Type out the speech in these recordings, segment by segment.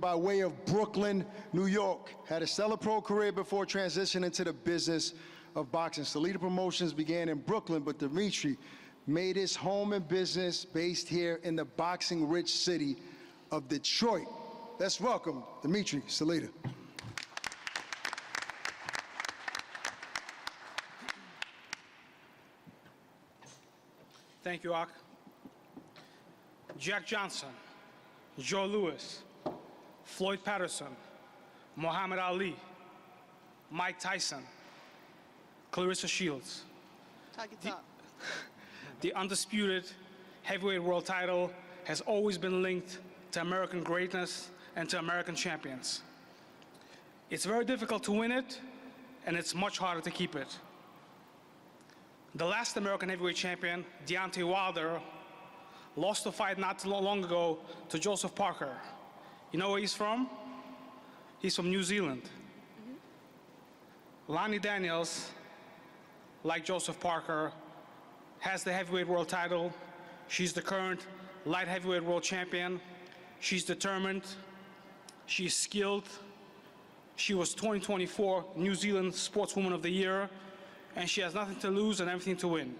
by way of Brooklyn, New York. Had a stellar pro career before transitioning to the business of boxing. Salida Promotions began in Brooklyn, but Dimitri made his home and business based here in the boxing-rich city of Detroit. Let's welcome Dimitri Salida. Thank you, Ak. Jack Johnson, Joe Louis, Floyd Patterson, Muhammad Ali, Mike Tyson, Claressa Shields. The undisputed heavyweight world title has always been linked to American greatness and to American champions. It's very difficult to win it, and it's much harder to keep it. The last American heavyweight champion, Deontay Wilder, lost the fight not too long ago to Joseph Parker. You know where he's from? He's from New Zealand. Lani Daniels, like Joseph Parker, has the heavyweight world title. She's the current light heavyweight world champion. She's determined. She's skilled. She was 2024 New Zealand Sportswoman of the Year, and she has nothing to lose and everything to win.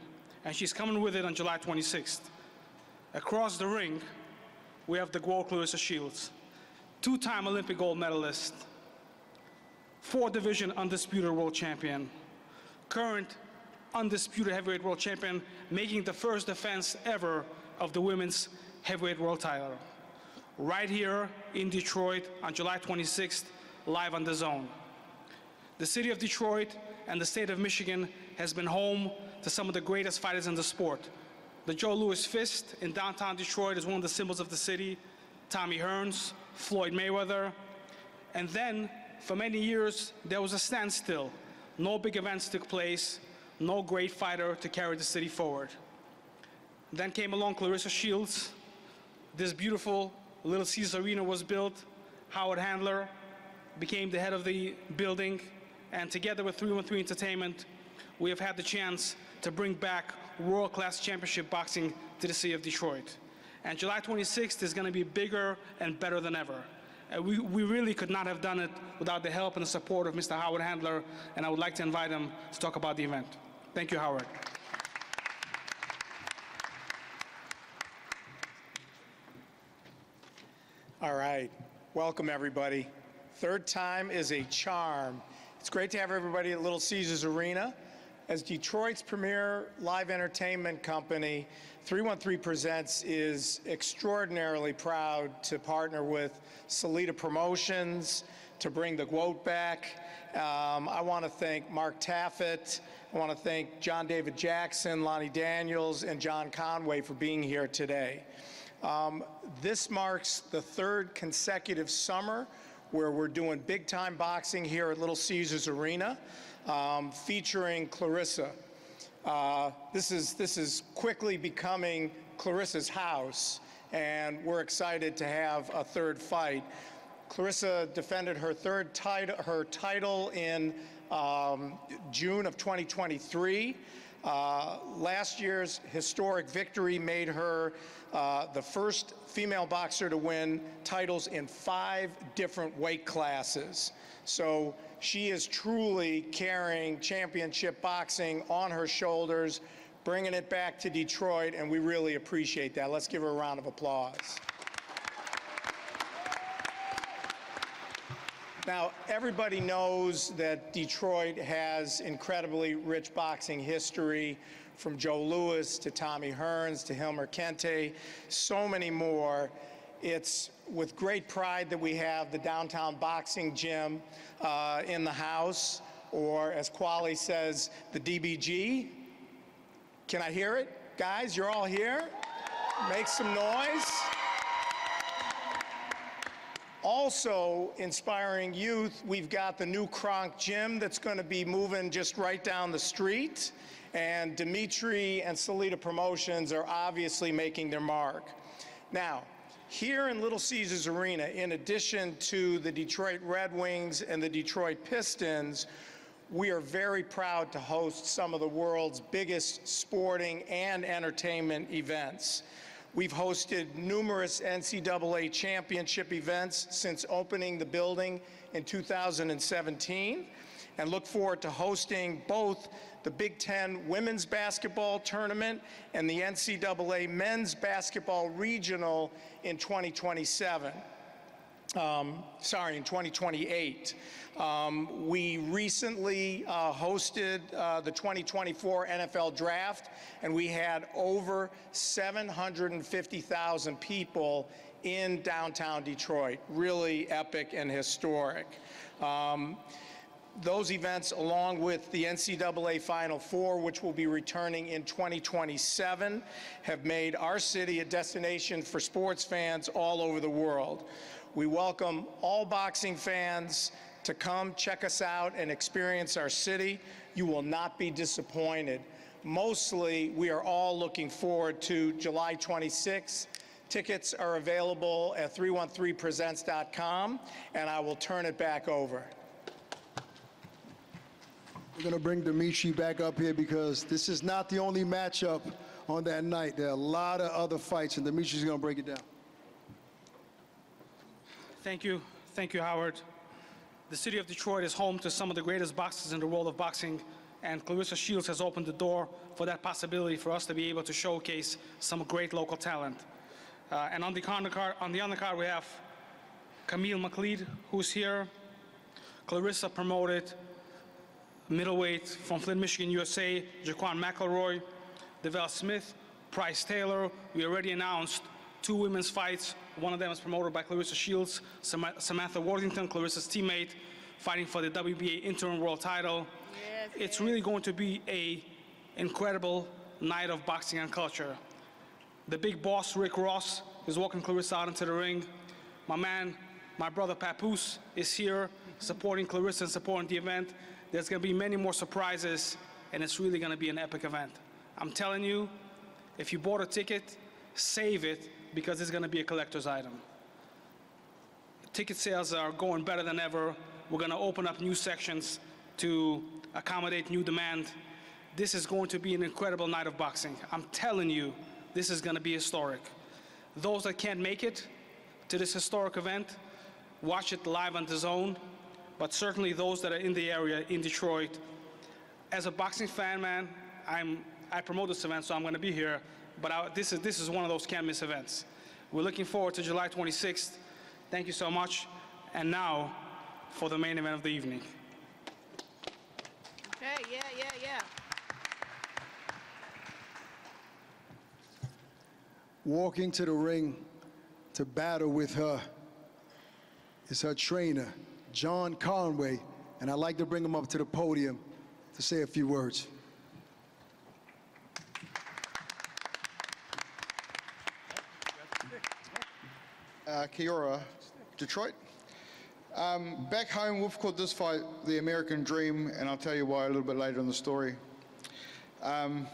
And she's coming with it on July 26th. Across the ring, we have the GOAT Claressa Shields, two-time Olympic gold medalist, four-division undisputed world champion, current undisputed heavyweight world champion, making the first defense ever of the women's heavyweight world title. Right here in Detroit on July 26th, live on DAZN. The city of Detroit and the state of Michigan has been home to some of the greatest fighters in the sport. The Joe Louis Fist in downtown Detroit is one of the symbols of the city. Tommy Hearns, Floyd Mayweather. And then, for many years, there was a standstill. No big events took place, no great fighter to carry the city forward. Then came along Claressa Shields. This beautiful Little Caesars Arena was built. Howard Handler became the head of the building. And together with 313 Entertainment, we have had the chance to bring back world-class championship boxing to the city of Detroit. And July 26th is going to be bigger and better than ever. We really could not have done it without the help and the support of Mr. Howard Handler, and I would like to invite him to talk about the event. Thank you, Howard. All right, welcome everybody. Third time is a charm. It's great to have everybody at Little Caesars Arena. As Detroit's premier live entertainment company, 313 Presents is extraordinarily proud to partner with Salida Promotions to bring the GOAT back. I want to thank Mark Taffet. I want to thank John David Jackson, Lani Daniels, and John Conway for being here today. This marks the third consecutive summer where we're doing big-time boxing here at Little Caesars Arena, featuring Claressa. This is quickly becoming Claressa's house, and we're excited to have a third fight. Claressa defended her title in June of 2023. Last year's historic victory made her the first female boxer to win titles in 5 different weight classes. So she is truly carrying championship boxing on her shoulders, bringing it back to Detroit, and we really appreciate that. Let's give her a round of applause. Now, everybody knows that Detroit has incredibly rich boxing history, from Joe Louis to Tommy Hearns to Hilmer Kente, so many more. It's with great pride that we have the downtown boxing gym in the house, or as Quali says, the DBG. Can I hear it? Guys, you're all here? Make some noise. Also inspiring youth, we've got the new Kronk Gym that's going to be moving just right down the street. And Dimitri and Salida Promotions are obviously making their mark. Now, here in Little Caesars Arena, in addition to the Detroit Red Wings and the Detroit Pistons, we are very proud to host some of the world's biggest sporting and entertainment events. We've hosted numerous NCAA championship events since opening the building in 2017, and look forward to hosting both the Big Ten women's basketball tournament and the NCAA men's basketball regional in 2027. In 2028. We recently hosted the 2024 NFL Draft, and we had over 750,000 people in downtown Detroit. Really epic and historic. Those events, along with the NCAA Final Four, which will be returning in 2027, have made our city a destination for sports fans all over the world. We welcome all boxing fans to come check us out and experience our city. You will not be disappointed. Mostly, we are all looking forward to July 26th. Tickets are available at 313presents.com, and I will turn it back over. We're going to bring Dimitri back up here because this is not the only matchup on that night. There are a lot of other fights, and Dimitri's going to break it down. Thank you, Howard. The city of Detroit is home to some of the greatest boxers in the world of boxing, and Claressa Shields has opened the door for that possibility for us to be able to showcase some great local talent. And on the undercard, we have Camille McLeod, who's here. Claressa promoted middleweight from Flint, Michigan, USA, Jaquan McElroy, Develle Smith, Price Taylor. We already announced 2 women's fights. One of them is promoted by Claressa Shields, Samantha Worthington, Claressa's teammate, fighting for the WBA interim world title. Yes, it's really going to be an incredible night of boxing and culture. The big boss, Rick Ross, is walking Claressa out into the ring. My man, my brother Papoose, is here supporting Claressa and supporting the event. There's going to be many more surprises, and it's really going to be an epic event. I'm telling you, if you bought a ticket, save it, because it's going to be a collector's item. Ticket sales are going better than ever. We're going to open up new sections to accommodate new demand. This is going to be an incredible night of boxing. I'm telling you, this is going to be historic. Those that can't make it to this historic event, watch it live on DAZN, but certainly those that are in the area in Detroit. As a boxing fan, man, I promote this event, so I'm going to be here. But this is one of those can't-miss events. We're looking forward to July 26th. Thank you so much. And now, for the main event of the evening. Okay, yeah. Walking to the ring to battle with her is her trainer, John Conway. And I'd like to bring him up to the podium to say a few words. Kia ora, Detroit. Back home, we've called this fight the American Dream, and I'll tell you why a little bit later in the story. I've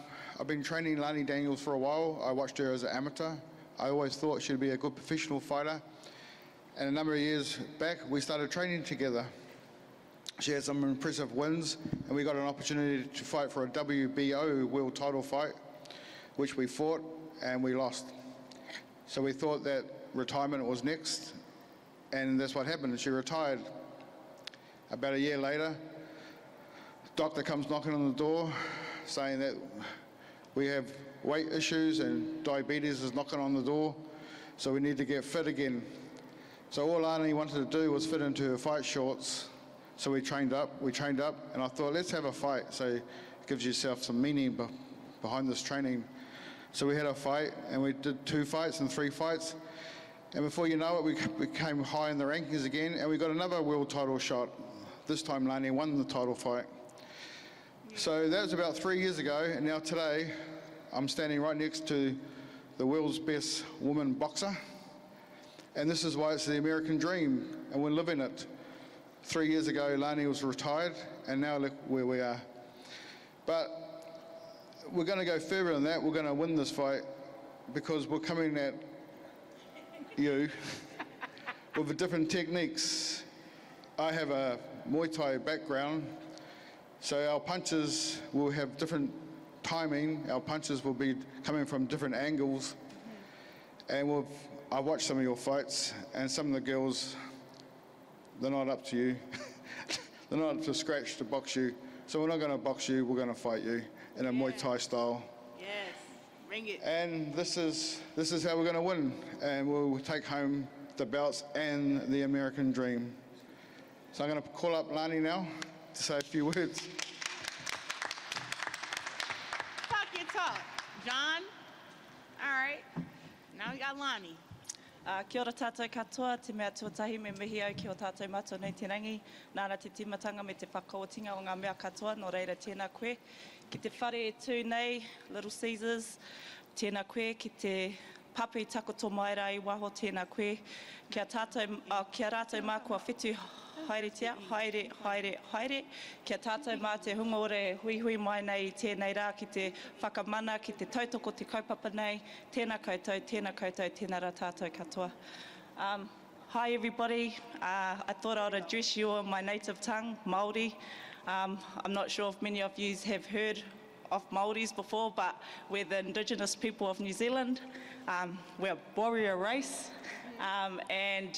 been training Lani Daniels for a while. I watched her as an amateur. I always thought she'd be a good professional fighter. And a number of years back, we started training together. She had some impressive wins, and we got an opportunity to fight for a WBO world title fight, which we fought, and we lost. So we thought that retirement was next, and that's what happened. She retired. About a year later, doctor comes knocking on the door saying that we have weight issues and diabetes is knocking on the door, so we need to get fit again. So all Lani wanted to do was fit into her fight shorts, so we trained up, and I thought, let's have a fight, so it gives yourself some meaning behind this training. So we had a fight, and we did 2 fights and 3 fights. And before you know it, we became high in the rankings again, and we got another world title shot. This time, Lani won the title fight. So that was about 3 years ago, and now today, I'm standing right next to the world's best woman boxer. And this is why it's the American dream, and we're living it. 3 years ago, Lani was retired, and now look where we are. But we're going to go further than that. We're going to win this fight because we're coming at you with different techniques. I have a Muay Thai background, so our punches will have different timing. Our punches will be coming from different angles. And I watched some of your fights, and some of the girls, they're not up to you. They're not up to scratch to box you. So we're not going to box you, we're going to fight you in a Muay Thai style. Yes, bring it. And this is how we're going to win. And we'll take home the belts and the American dream. So I'm going to call up Lani now to say a few words. Talk your talk. John? All right. Now we got Lani. Kia ora tātou katoa, te mea tuatahi me mihi au ki o tātou mātou nei te rangi. Nāna te timatanga me te whakaotinga o ngā mea katoa, no reira tēnā koe. Ki te whare e tū nei, Little Caesars, tēnā koe. Ki te papu i takoto mai rā i waho, tēnā koe. Kia rātou mā kua whetū haeretia, haere. Kia tātou mā te hungaore hui mai nei tēnei rā ki te whakamana, ki te tautoko te kaupapa nei. Tēnā koutou, tēnā rā tātou katoa. Hi everybody, I thought I'd address you in my native tongue, Māori. I'm not sure if many of you have heard of Māoris before, but we're the indigenous people of New Zealand. We're a warrior race, and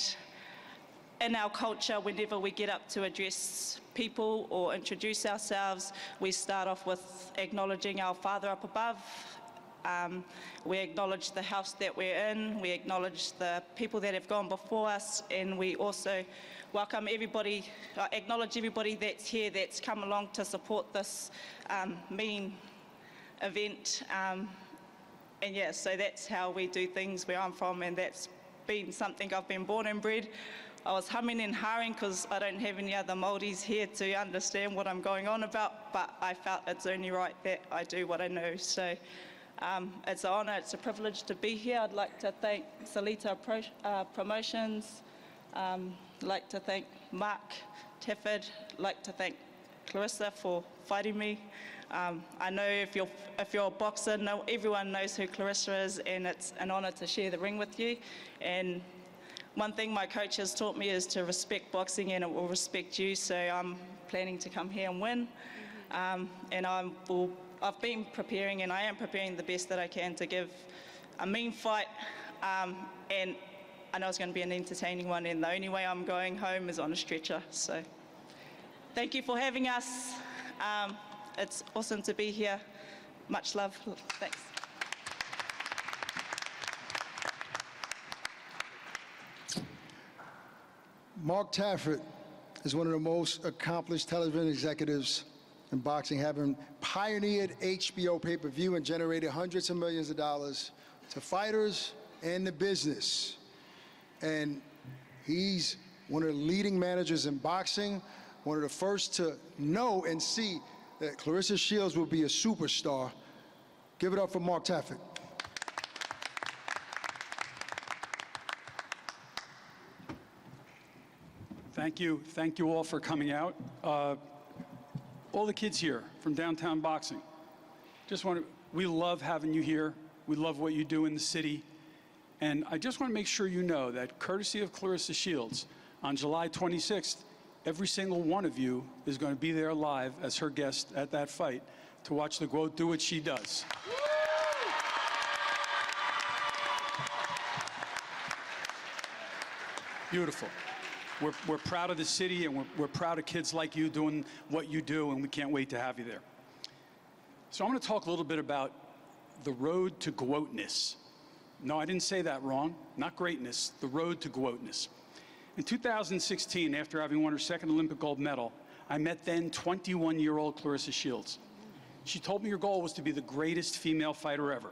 in our culture, whenever we get up to address people or introduce ourselves, we start off with acknowledging our Father up above. We acknowledge the house that we're in, we acknowledge the people that have gone before us, and we also welcome everybody, acknowledge everybody that's here that's come along to support this mean event. And yeah, so that's how we do things where I'm from, and that's been something I've been born and bred. I was humming and hawing because I don't have any other Māoris here to understand what I'm going on about, but I felt it's only right that I do what I know. So it's an honour, it's a privilege to be here. I'd like to thank Salita Promotions, I'd like to thank Mark, Taffet, I'd like to thank Claressa for fighting me. I know if you're a boxer, everyone knows who Claressa is, and it's an honour to share the ring with you. And one thing my coach has taught me is to respect boxing, and it will respect you, so I'm planning to come here and win. And I've been preparing, and I am preparing the best that I can to give a mean fight, and I know it's going to be an entertaining one, and the only way I'm going home is on a stretcher. So thank you for having us. It's awesome to be here. Much love. Thanks. Mark Taffet is one of the most accomplished television executives in boxing, having pioneered HBO pay-per-view and generated hundreds of millions of dollars to fighters and the business. And he's one of the leading managers in boxing, one of the first to know and see that Claressa Shields will be a superstar. Give it up for Mark Taffet. Thank you all for coming out. All the kids here from Downtown Boxing, we love having you here. We love what you do in the city. And I just want to make sure you know that courtesy of Claressa Shields, on July 26th, every single one of you is going to be there live as her guest at that fight to watch the GOAT do what she does. Beautiful. We're proud of the city, and we're proud of kids like you doing what you do, and we can't wait to have you there. So I'm going to talk a little bit about the road to GOATness. No, I didn't say that wrong. Not greatness, the road to GOATness. In 2016, after having won her second Olympic gold medal, I met then 21-year-old Claressa Shields. She told me her goal was to be the greatest female fighter ever.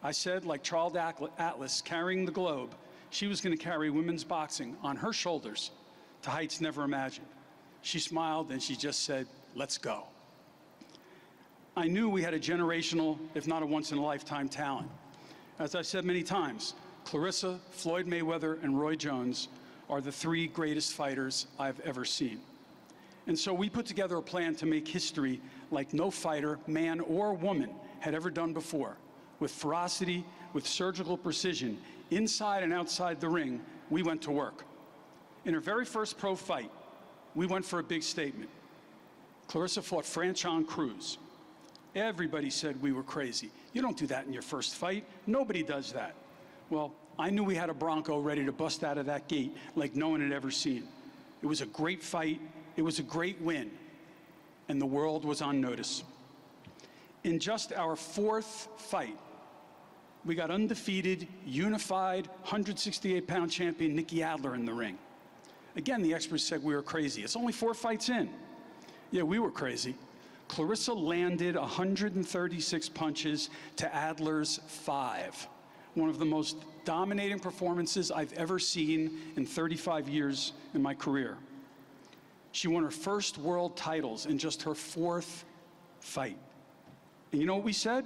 I said, like Charles Atlas carrying the globe, she was going to carry women's boxing on her shoulders to heights never imagined. She smiled and she just said, let's go. I knew we had a generational, if not a once-in-a-lifetime talent. As I've said many times, Claressa, Floyd Mayweather, and Roy Jones are the three greatest fighters I've ever seen. And so we put together a plan to make history like no fighter, man or woman, had ever done before. With ferocity, with surgical precision, inside and outside the ring, we went to work. In her very first pro fight, we went for a big statement. Claressa fought Franchon Cruz. Everybody said we were crazy. You don't do that in your first fight. Nobody does that. Well, I knew we had a Bronco ready to bust out of that gate like no one had ever seen. It was a great fight. It was a great win. And the world was on notice. In just our fourth fight, we got undefeated, unified, 168-pound champion Nikki Adler in the ring. Again, the experts said we were crazy. It's only 4 fights in. Yeah, we were crazy. Claressa landed 136 punches to Adler's 5. One of the most dominating performances I've ever seen in 35 years in my career. She won her first world titles in just her 4th fight. And you know what we said?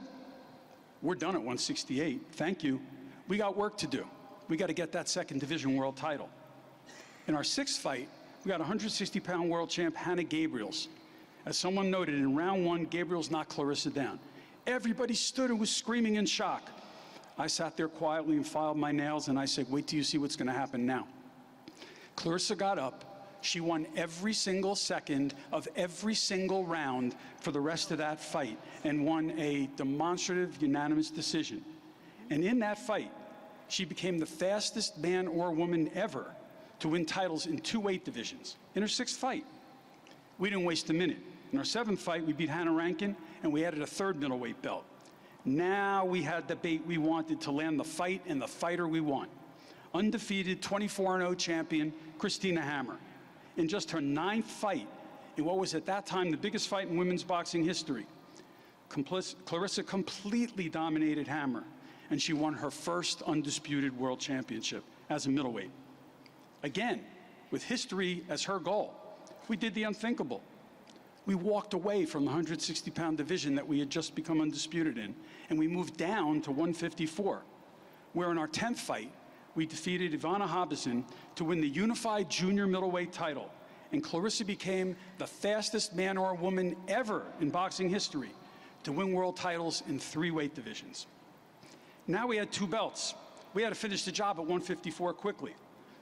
We're done at 168. Thank you. We got work to do. We got to get that 2nd division world title. In our 6th fight, we got 160-pound world champ Hannah Gabriels. As someone noted, in round 1, Gabriels knocked Claressa down. Everybody stood and was screaming in shock. I sat there quietly and filed my nails, and I said, wait till you see what's going to happen now. Claressa got up. She won every single second of every single round for the rest of that fight and won a demonstrative, unanimous decision. And in that fight, she became the fastest man or woman ever to win titles in 2 weight divisions in her 6th fight. We didn't waste a minute. In our 7th fight, we beat Hannah Rankin, and we added a 3rd middleweight belt. Now we had the bait we wanted to land the fight and the fighter we want. Undefeated 24-0 champion Christina Hammer. In just her 9th fight, in what was at that time the biggest fight in women's boxing history, Claressa completely dominated Hammer, and she won her first undisputed world championship as a middleweight. Again, with history as her goal, we did the unthinkable. We walked away from the 160-pound division that we had just become undisputed in, and we moved down to 154, where in our 10th fight, we defeated Ivana Habazin to win the unified junior middleweight title, and Claressa became the fastest man or woman ever in boxing history to win world titles in 3 weight divisions. Now we had 2 belts. We had to finish the job at 154 quickly.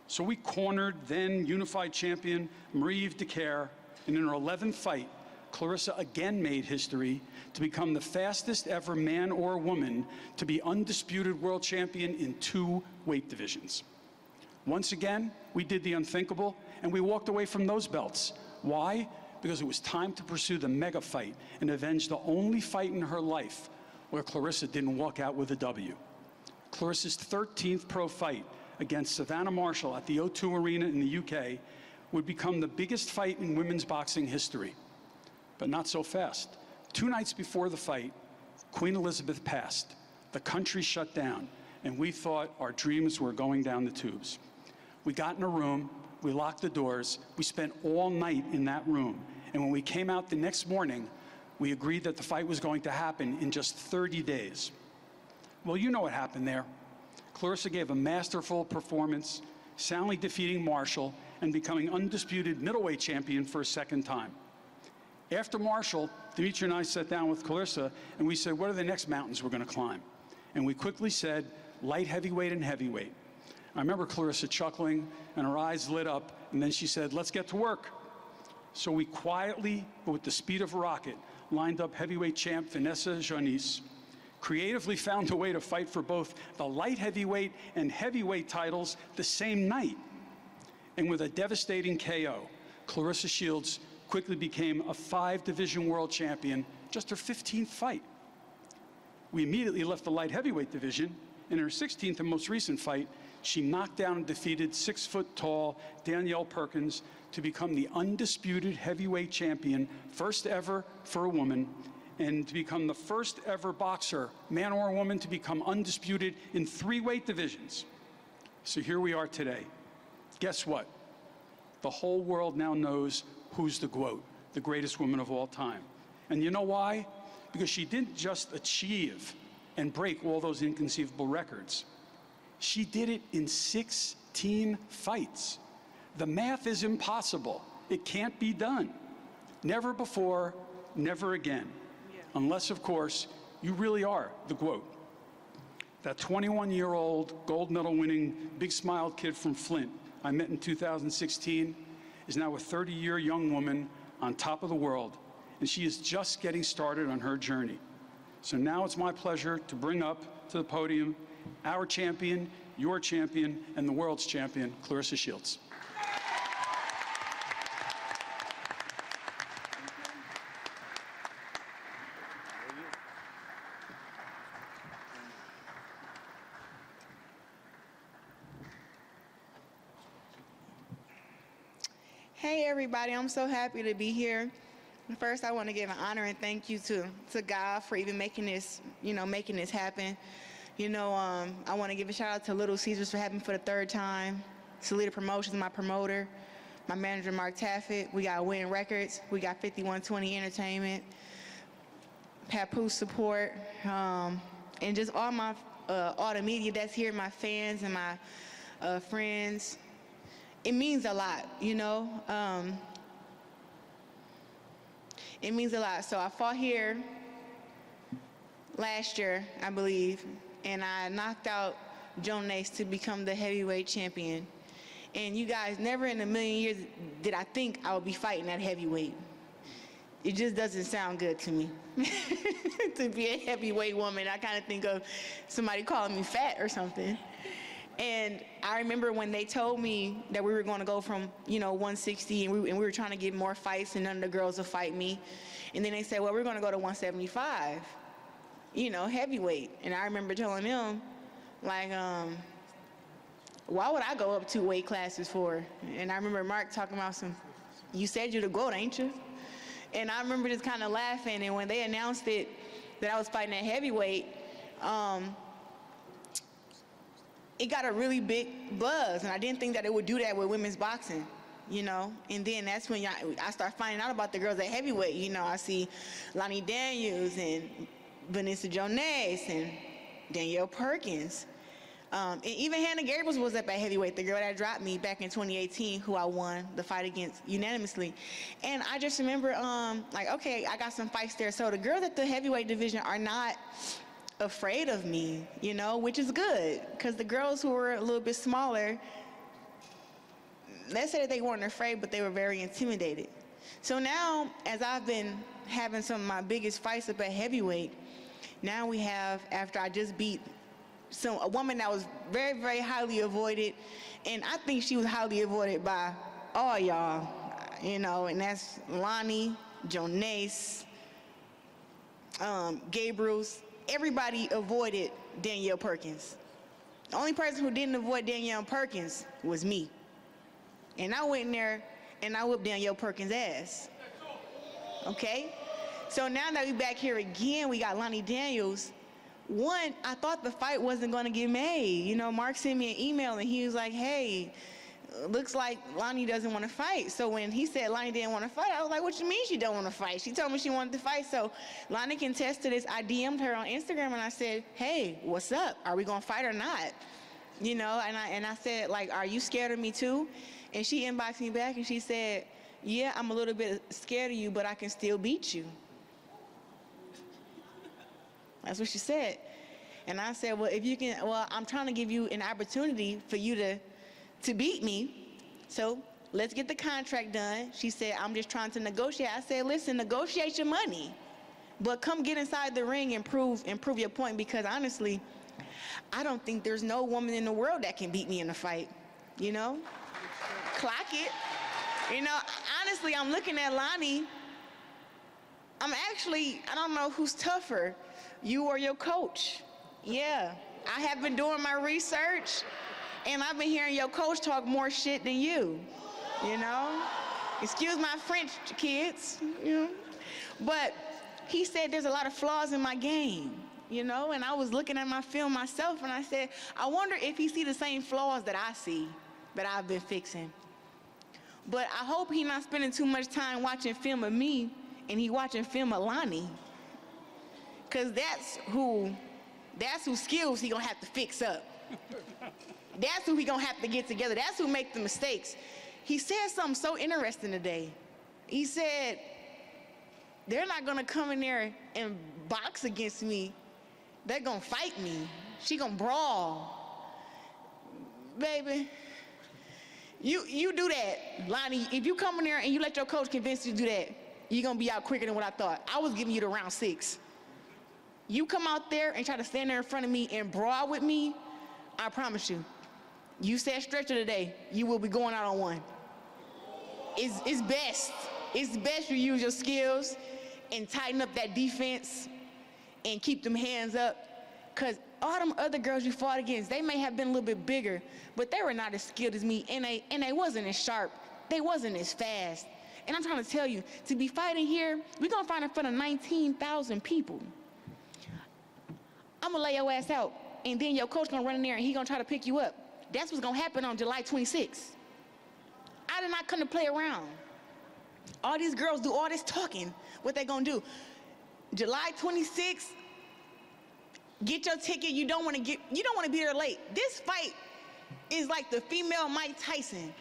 So we cornered then unified champion Marie-Eve Dicaire, and in her 11th fight, Claressa again made history to become the fastest ever man or woman to be undisputed world champion in 2 weight divisions. Once again, we did the unthinkable, and we walked away from those belts. Why? Because it was time to pursue the mega fight and avenge the only fight in her life where Claressa didn't walk out with a W. Claressa's 13th pro fight against Savannah Marshall at the O2 Arena in the UK would become the biggest fight in women's boxing history. But not so fast. 2 nights before the fight, Queen Elizabeth passed. The country shut down, and we thought our dreams were going down the tubes. We got in a room, we locked the doors, we spent all night in that room, and when we came out the next morning, we agreed that the fight was going to happen in just 30 days. Well, you know what happened there. Claressa gave a masterful performance, soundly defeating Marshall and becoming undisputed middleweight champion for a 2nd time. After Marshall, Dimitri and I sat down with Claressa and we said, what are the next mountains we're going to climb? And we quickly said, light heavyweight and heavyweight. I remember Claressa chuckling and her eyes lit up, and then she said, let's get to work. So we quietly, but with the speed of a rocket, lined up heavyweight champ Vanessa Jonis, creatively found a way to fight for both the light heavyweight and heavyweight titles the same night. And with a devastating KO, Claressa Shields quickly became a 5-division world champion, just her 15th fight. We immediately left the light heavyweight division. In her 16th and most recent fight, she knocked down and defeated 6-foot-tall Danielle Perkins to become the undisputed heavyweight champion, first ever for a woman, and to become the first ever boxer, man or woman, to become undisputed in 3 weight divisions. So here we are today. Guess what? The whole world now knows who's the GOAT, the greatest woman of all time. And you know why? Because she didn't just achieve and break all those inconceivable records. She did it in 16 fights. The math is impossible. It can't be done. Never before, never again. Unless, of course, you really are the GOAT. That 21-year-old gold medal winning, big smiled kid from Flint I met in 2016 is now a 30-year young woman on top of the world, and she is just getting started on her journey. So now it's my pleasure to bring up to the podium our champion, your champion, and the world's champion, Claressa Shields. Hey everybody, I'm so happy to be here. First, I want to give an honor and thank you to God for even making this, making this happen. I want to give a shout out to Little Caesars for having me for the third time. Salida Promotions, my promoter, my manager Mark Taffet. We got Win Records. We got 5120 Entertainment, Papoose support, and just all the media that's here, my fans and my friends. It means a lot, It means a lot. So I fought here last year, I believe, and I knocked out Jonas to become the heavyweight champion. And you guys, never in a million years did I think I would be fighting at heavyweight. It just doesn't sound good to me to be a heavyweight woman. I kind of think of somebody calling me fat or something. And I remember when they told me that we were going to go from, 160 and we were trying to get more fights and none of the girls would fight me. And then they said, well, we're going to go to 175, heavyweight. And I remember telling them, like, why would I go up 2 weight classes for? And I remember Mark talking about you said you're the GOAT, ain't you? And I remember just kind of laughing. And when they announced it, that I was fighting at heavyweight, it got a really big buzz, and I didn't think that it would do that with women's boxing, And then that's when I start finding out about the girls at heavyweight. I see Lani Daniels and Vanessa Jones and Danielle Perkins. And even Hannah Gabriels was up at heavyweight, the girl that dropped me back in 2018, who I won the fight against unanimously. And I just remember, okay, I got some fights there. So the girls at the heavyweight division are not afraid of me, which is good, because the girls who were a little bit smaller, let's say that they weren't afraid, but they were very intimidated. So now, as I've been having some of my biggest fights up at heavyweight, now we have, after I just beat a woman that was very, very highly avoided, and I think she was highly avoided by all y'all, and that's Lani, Jonas, Gabriels. Everybody avoided Danielle Perkins. The only person who didn't avoid Danielle Perkins was me. And I went in there and I whooped Danielle Perkins' ass. Okay? So now that we're back here again, we got Lonnie Daniels. One, I thought the fight wasn't going to get made. Mark sent me an email and he was like, hey, looks like Lani doesn't want to fight. So when he said Lani didn't want to fight, I was like, what you mean she don't want to fight? She told me she wanted to fight. So Lani can attest to this. I DM'd her on Instagram and I said, hey, what's up? Are we going to fight or not? And I said, like, are you scared of me too? And she inboxed me back and she said, yeah, I'm a little bit scared of you, but I can still beat you. That's what she said. And I said, well, if you can, I'm trying to give you an opportunity for you to beat me, so let's get the contract done. She said, I'm just trying to negotiate. I said, listen, negotiate your money, but come get inside the ring and prove your point, because honestly, I don't think there's no woman in the world that can beat me in a fight, Clock it. Honestly, I'm looking at Lani. I don't know who's tougher, you or your coach. Yeah, I have been doing my research. And I've been hearing your coach talk more shit than you, Excuse my French, kids, But he said there's a lot of flaws in my game, And I was looking at my film myself and I said, I wonder if he see the same flaws that I see, that I've been fixing. But I hope he's not spending too much time watching film of me and he watching film of Lani. Because that's who skills he gonna have to fix up. That's who he gonna have to get together. That's who make the mistakes. He said something so interesting today. He said, they're not gonna come in there and box against me. They're gonna fight me. She gonna brawl. Baby, you do that, Lani. If you come in there and you let your coach convince you to do that, you're gonna be out quicker than what I thought. I was giving you the round 6. You come out there and try to stand there in front of me and brawl with me, I promise you, you said stretcher today, you will be going out on one. It's best. It's best you use your skills and tighten up that defense and keep them hands up. Because all them other girls you fought against, they may have been a little bit bigger, but they were not as skilled as me, and they wasn't as sharp. They wasn't as fast. And I'm trying to tell you, to be fighting here, we're going to fight in front of 19,000 people. I'm going to lay your ass out, and then your coach going to run in there, and he going to try to pick you up. That's what's going to happen on July 26th. I did not come to play around. All these girls do all this talking. What they going to do? July 26th, get your ticket. You don't want to be there late. This fight is like the female Mike Tyson.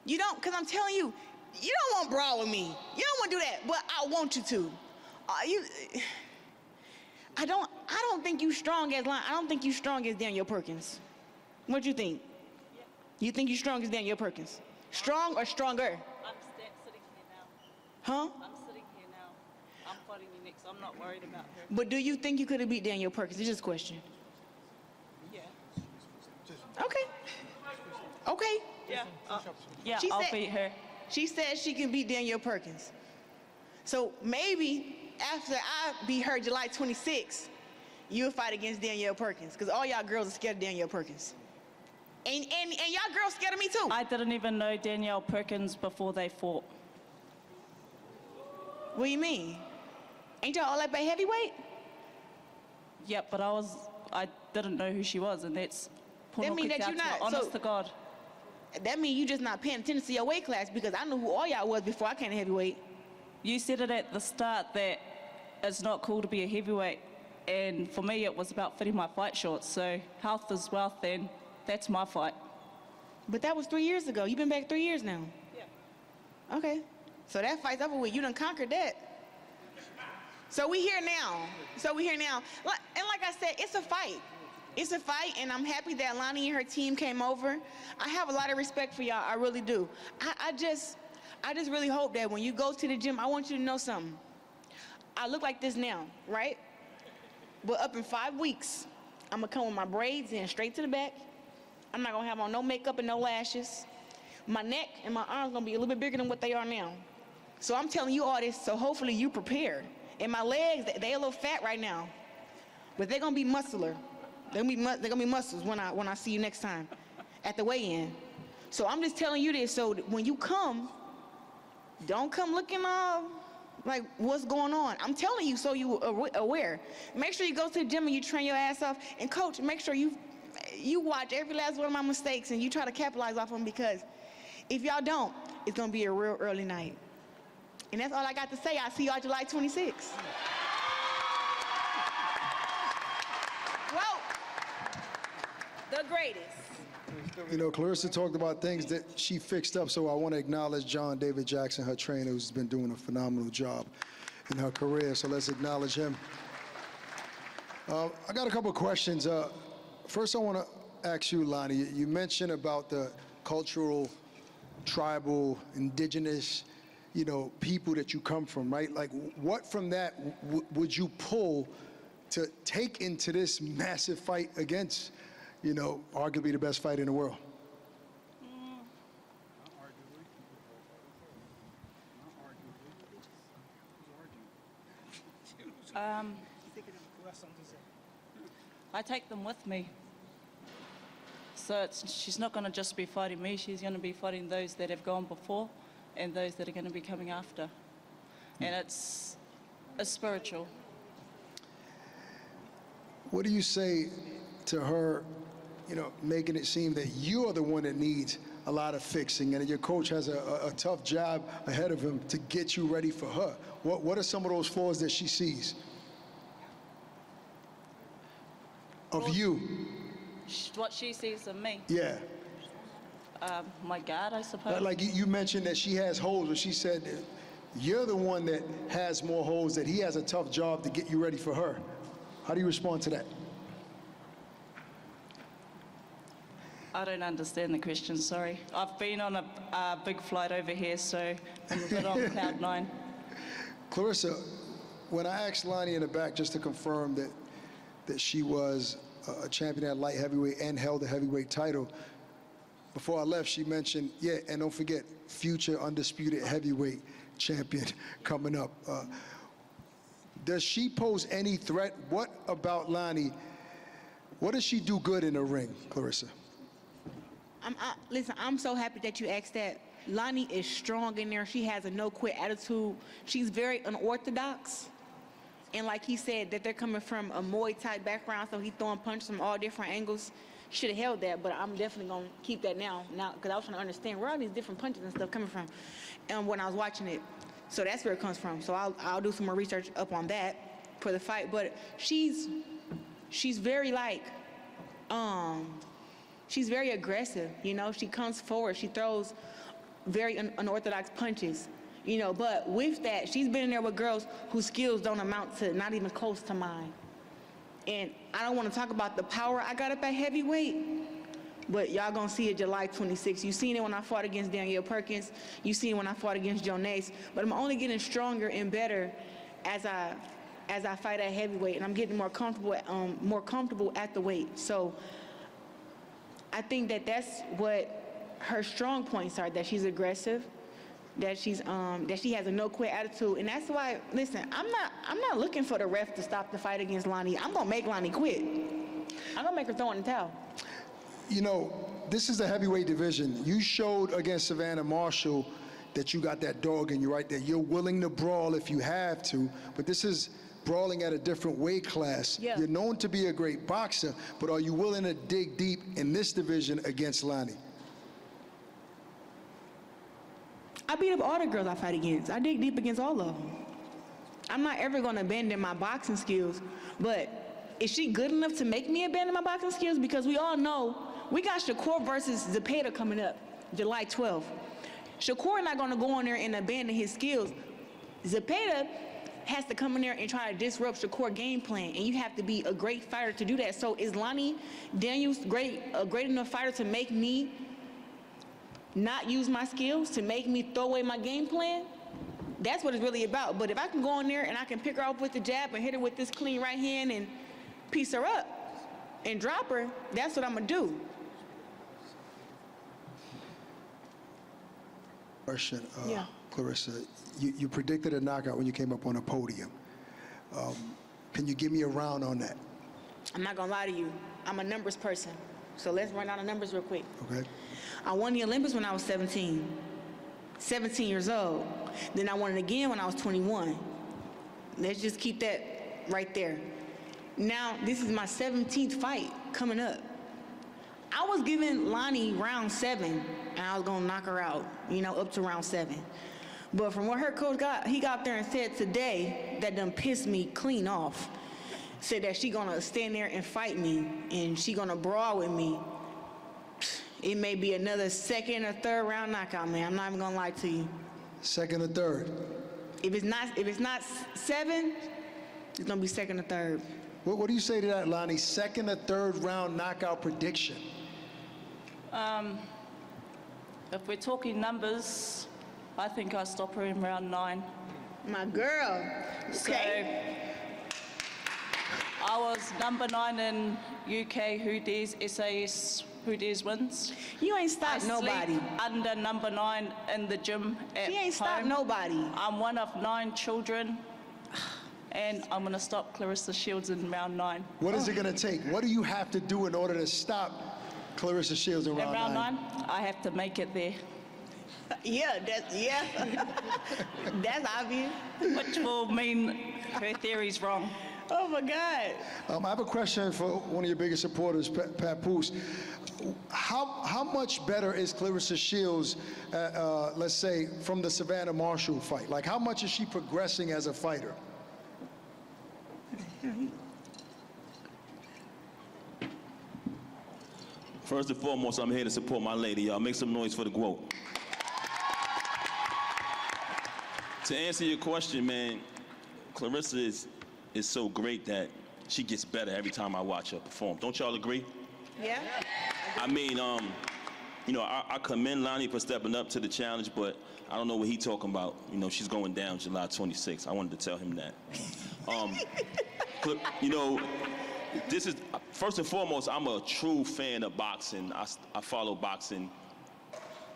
You don't, because I'm telling you, you don't want to brawl with me. You don't want to do that, but I want you to. I don't think you strong as Lani. I don't think you strong as Daniel Perkins. What do you think? You think you strong as Daniel Perkins? Strong or stronger? I'm sitting here now. Huh? I'm sitting here now. I'm fighting you next. I'm not worried about her. But do you think you could have beat Daniel Perkins? It's just a question. Yeah. Okay. Okay. Yeah. Yeah, She I'll said- beat her. She says she can beat Daniel Perkins. So maybe after I beat her July 26th, you'll fight against Danielle Perkins, because all y'all girls are scared of Danielle Perkins. And y'all girls scared of me too. I didn't even know Danielle Perkins before they fought. What do you mean? Ain't y'all all up at heavyweight? Yep, but I didn't know who she was, and that's That mean that you're not- honest so- to God. That means you just not paying attention to your weight class, because I knew who all y'all was before I came to heavyweight. You said it at the start that it's not cool to be a heavyweight, and for me it was about fitting my fight shorts, so health is wealth, then that's my fight. But that was 3 years ago. You've been back 3 years now. Yeah. Okay. So that fight's over with. You done conquered that. So we here now. And like I said, it's a fight. It's a fight, and I'm happy that Lani and her team came over. I have a lot of respect for y'all. I really do. I just really hope that when you go to the gym, I want you to know something. I look like this now, right? But up in 5 weeks, I'm gonna come with my braids in straight to the back. I'm not gonna have on no makeup and no lashes. My neck and my arms gonna be a little bit bigger than what they are now. So I'm telling you all this, so hopefully you prepared. And my legs, they a little fat right now, but they're gonna be muscular. They're gonna be muscles when I see you next time at the weigh-in. So I'm just telling you this, so when you come, don't come looking all like what's going on. I'm telling you so you aware. Make sure you go to the gym and you train your ass off. And coach, make sure you watch every last one of my mistakes and you try to capitalize off them, because if y'all don't, it's gonna be a real early night. And that's all I got to say. I'll see y'all July 26th. Well, the greatest. You know, Claressa talked about things that she fixed up, so I want to acknowledge John David Jackson, her trainer, who's been doing a phenomenal job in her career, so let's acknowledge him. I got a couple of questions. First, I want to ask you, Lani, you mentioned about the cultural, tribal, indigenous, you know, people that you come from, right? Like, what from that would you pull to take into this massive fight against, you know, arguably the best fight in the world? I take them with me. So she's not going to just be fighting me, she's going to be fighting those that have gone before and those that are going to be coming after. And it's spiritual. What do you say to her, you know, making it seem that you are the one that needs a lot of fixing and that your coach has a tough job ahead of him to get you ready for her? What are some of those flaws that she sees of you? What she sees in me, Yeah. my guard, I suppose. Like you mentioned that she has holes, but she said that you're the one that has more holes, that he has a tough job to get you ready for her. How do you respond to that? I don't understand the question, sorry. I've been on a big flight over here, so I'm a bit on cloud nine. Claressa, when I asked Lani in the back just to confirm that she was a champion at light heavyweight and held the heavyweight title, before I left, she mentioned, yeah, and don't forget, future undisputed heavyweight champion coming up. Does she pose any threat? What about Lani? What does she do good in the ring, Claressa? Listen, I'm so happy that you asked that. Lani is strong in there. She has a no-quit attitude. She's very unorthodox. And like he said, that they're coming from a Muay Thai background, so he's throwing punches from all different angles. Should have held that, but I'm definitely going to keep that now, because I was trying to understand where all these different punches and stuff coming from when I was watching it. So that's where it comes from. So I'll do some more research up on that for the fight. But she's very she's very aggressive, you know. She comes forward. She throws very unorthodox punches, you know. But with that, she's been in there with girls whose skills don't amount to not even close to mine. And I don't want to talk about the power I got up at heavyweight, but y'all gonna see it July 26th. You seen it when I fought against Danielle Perkins. You seen it when I fought against Joe Nace. But I'm only getting stronger and better as I fight at heavyweight, and I'm getting more comfortable at the weight. So I think that that's what her strong points are, that she's aggressive, that she has a no-quit attitude. And that's why, listen, I'm not looking for the ref to stop the fight against Lani. I'm gonna make Lani quit. I'm gonna make her throw in the towel. You know, this is the heavyweight division. You showed against Savannah Marshall that you got that dog in you, right? That you're willing to brawl if you have to, but this is brawling at a different weight class. Yeah. You're known to be a great boxer, but are you willing to dig deep in this division against Lani? I beat up all the girls I fight against. I dig deep against all of them. I'm not ever gonna abandon my boxing skills, but is she good enough to make me abandon my boxing skills? Because we all know we got Shakur versus Zepeda coming up, July 12th. Shakur not gonna go in there and abandon his skills. Zepeda has to come in there and try to disrupt Shakur's game plan, and you have to be a great fighter to do that. So is Lani Daniels a great enough fighter to make me not use my skills, to make me throw away my game plan? That's what it's really about. But if I can go in there and I can pick her up with the jab and hit her with this clean right hand and piece her up and drop her, that's what I'm gonna do. Question, Yeah. Claressa, you predicted a knockout when you came up on a podium. Can you give me a round on that? I'm not gonna lie to you. I'm a numbers person. So let's run down the numbers real quick. Okay. I won the Olympics when I was 17 years old. Then I won it again when I was 21. Let's just keep that right there. Now, this is my 17th fight coming up. I was giving Lani round 7, and I was gonna knock her out, you know, up to round 7. But from what her coach got, he got up there and said today, that done pissed me clean off. Said that she gonna stand there and fight me, and she gonna brawl with me. It may be another second or third round knockout, man. I'm not even gonna lie to you. Second or third? If it's not 7, it's gonna be second or third. What do you say to that, Lani? Second or third round knockout prediction? If we're talking numbers, I think I stop her in round 9. My girl. Okay. So I was number 9 in UK Who Dares SAS Who Dares wins. You ain't stopped nobody. Sleep under number 9 in the gym at She ain't home. stopped nobody. I'm one of 9 children, and I'm gonna stop Claressa Shields in round 9. What is it gonna take? What do you have to do in order to stop Claressa Shields in In round round 9? 9, I have to make it there, Yeah, that's obvious. which will mean her theory's wrong. Oh my God. I have a question for one of your biggest supporters, Papoose. How much better is Claressa Shields, let's say, from the Savannah Marshall fight? Like, how much is she progressing as a fighter? First and foremost, I'm here to support my lady, y'all. Make some noise for the GWOAT. To answer your question, man, Claressa is so great that she gets better every time I watch her perform. Don't y'all agree? Yeah. I mean, I commend Lonnie for stepping up to the challenge, but I don't know what he talking about. She's going down July 26th. I wanted to tell him that. This is, first and foremost, I'm a true fan of boxing. I follow boxing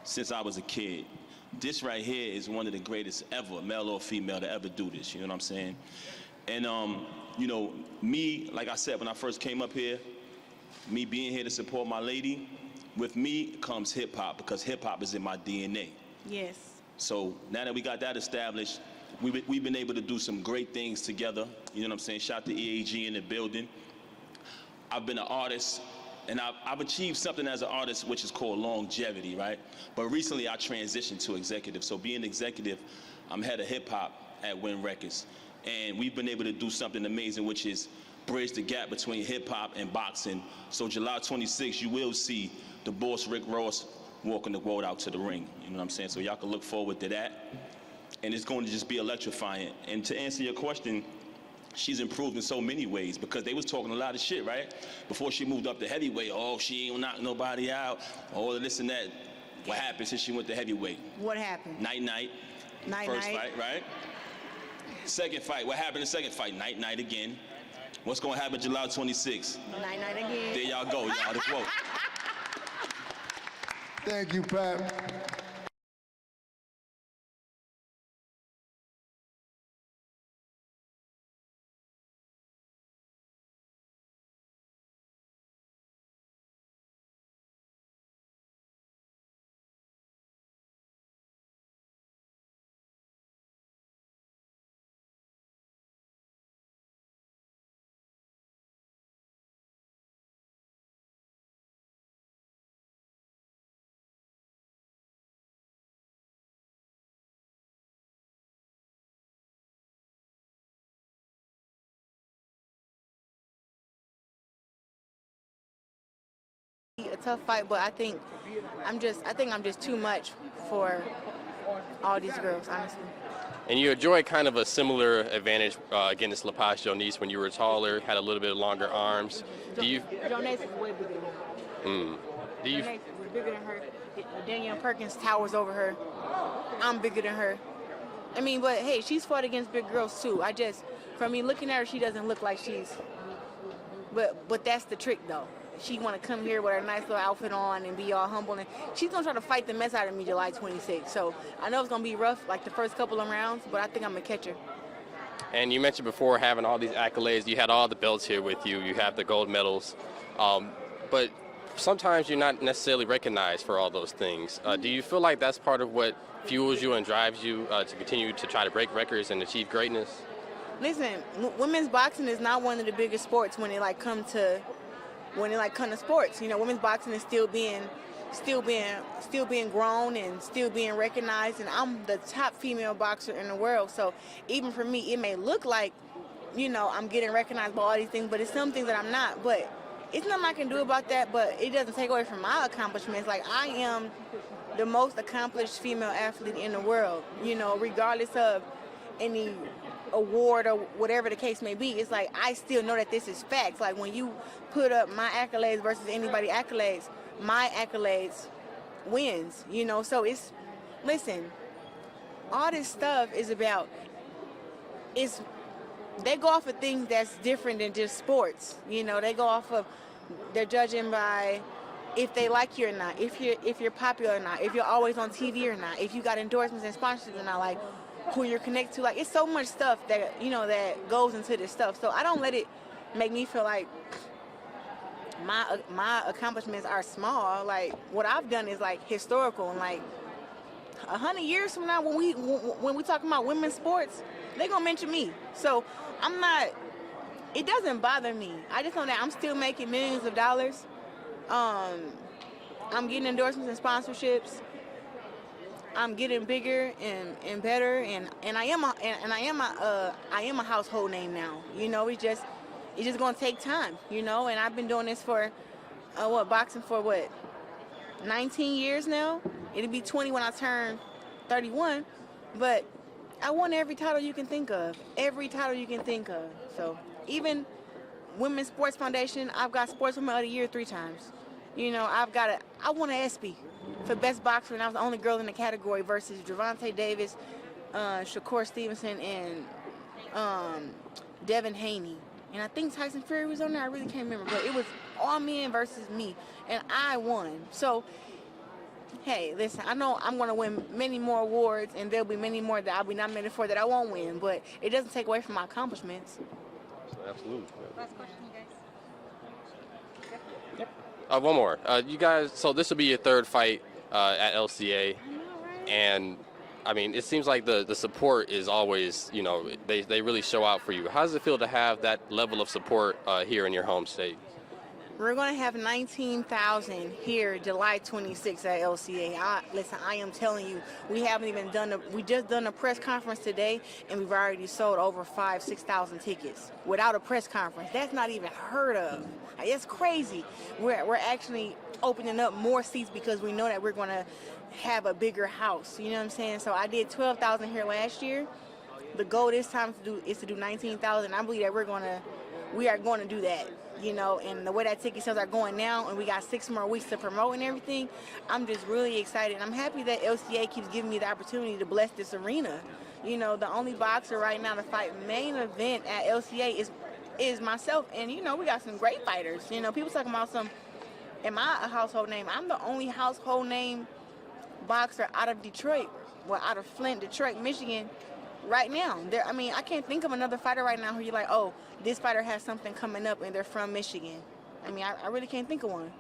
since I was a kid. This right here is one of the greatest ever, male or female, to ever do this. You know what I'm saying? And, me, like I said, when I first came up here, me being here to support my lady, with me comes hip-hop, because hip-hop is in my DNA. Yes. So now that we got that established, we've been able to do some great things together. You know what I'm saying? Shout to EAG in the building. I've been an artist, and I've achieved something as an artist, which is called longevity, right? But recently I transitioned to executive. So being executive, I'm head of hip-hop at Win Records. And we've been able to do something amazing, which is bridge the gap between hip-hop and boxing. So July 26th, you will see the boss, Rick Ross, walking the world out to the ring. You know what I'm saying? So y'all can look forward to that. And it's going to just be electrifying. And to answer your question, she's improved in so many ways, because they was talking a lot of shit, right? Before she moved up to heavyweight, oh, she ain't knock nobody out, all of this and that. What happened since she went to heavyweight? What happened? Night-night. First fight, right? Second fight, what happened in the second fight? Night-night again. What's going to happen July 26th? Night-night again. There y'all go, y'all, the quote. Thank you, Pat. A tough fight, but I think I'm just too much for all these girls, honestly. And you enjoyed kind of a similar advantage against La Paz Jones when you were taller, had a little bit longer arms. Jones is way bigger than her. Jones is bigger than her. Danielle Perkins towers over her. I'm bigger than her. I mean, but hey, she's fought against big girls too. From me looking at her, she doesn't look like she's. But that's the trick though. She want to come here with her nice little outfit on and be all humble, and she's gonna try to fight the mess out of me July 26th. So I know it's gonna be rough, like the first couple of rounds, but I think I'm gonna catch her. And you mentioned before having all these accolades. You had all the belts here with you. You have the gold medals, but sometimes you're not necessarily recognized for all those things. Do you feel like that's part of what fuels you and drives you to continue to try to break records and achieve greatness? Listen, women's boxing is not one of the biggest sports when it come to sports. You know, women's boxing is still being grown and still being recognized, and I'm the top female boxer in the world. So even for me, it may look like, I'm getting recognized by all these things, but it's some things that I'm not. But it's nothing I can do about that, but it doesn't take away from my accomplishments. Like, I am the most accomplished female athlete in the world, regardless of any award or whatever the case may be. It's like, I still know that this is facts. Like, when you put up my accolades versus anybody's accolades, my accolades wins, so listen, all this stuff is about, they go off of things that's different than just sports. They go off of, they're judging by if they like you or not, if you're popular or not, if you're always on TV or not, if you got endorsements and sponsorships or not, like who you're connected to. Like, it's so much stuff that, that goes into this stuff. So I don't let it make me feel like my accomplishments are small. Like, what I've done is like historical, and like 100 years from now, when we talking about women's sports, they're gonna mention me. So it doesn't bother me. I just know that I'm still making millions of dollars. I'm getting endorsements and sponsorships. I'm getting bigger and better, and I am a household name now. It's just gonna take time, and I've been doing this for boxing for 19 years now. It'll be 20 when I turn 31, but I won every title you can think of. So even Women's Sports Foundation, I've got Sportswoman of the Year 3 times. I won an ESPY. for best boxer, and I was the only girl in the category versus Gervonta Davis, Shakur Stevenson, and Devin Haney. And I think Tyson Fury was on there. I really can't remember, but it was all men versus me, and I won. So, hey, listen, I know I'm going to win many more awards, and there'll be many more that I'll be nominated for that I won't win, but it doesn't take away from my accomplishments. Absolutely. Last question, you guys. One more. You guys, so this will be your third fight at LCA, and I mean, it seems like the support is always, you know, they really show out for you. How does it feel to have that level of support here in your home state? We're going to have 19,000 here July 26th at LCA. Listen, I am telling you, we haven't even we just done a press conference today, and we've already sold over 6,000 tickets without a press conference. That's not even heard of. It's crazy. We're actually opening up more seats because we know that we're going to have a bigger house. You know what I'm saying? So I did 12,000 here last year. The goal this time is to do 19,000. I believe that we are going to do that. You know, and the way that ticket sales are going now, and we got 6 more weeks to promote and everything, I'm just really excited. I'm happy that LCA keeps giving me the opportunity to bless this arena. You know, the only boxer right now to fight main event at LCA is myself, and you know, we got some great fighters. You know, people talking about am I a household name? I'm the only household name boxer out of Detroit, out of Flint, Detroit, Michigan, right now. I mean, I can't think of another fighter right now who you're like, oh, this fighter has something coming up and they're from Michigan. I mean, I really can't think of one.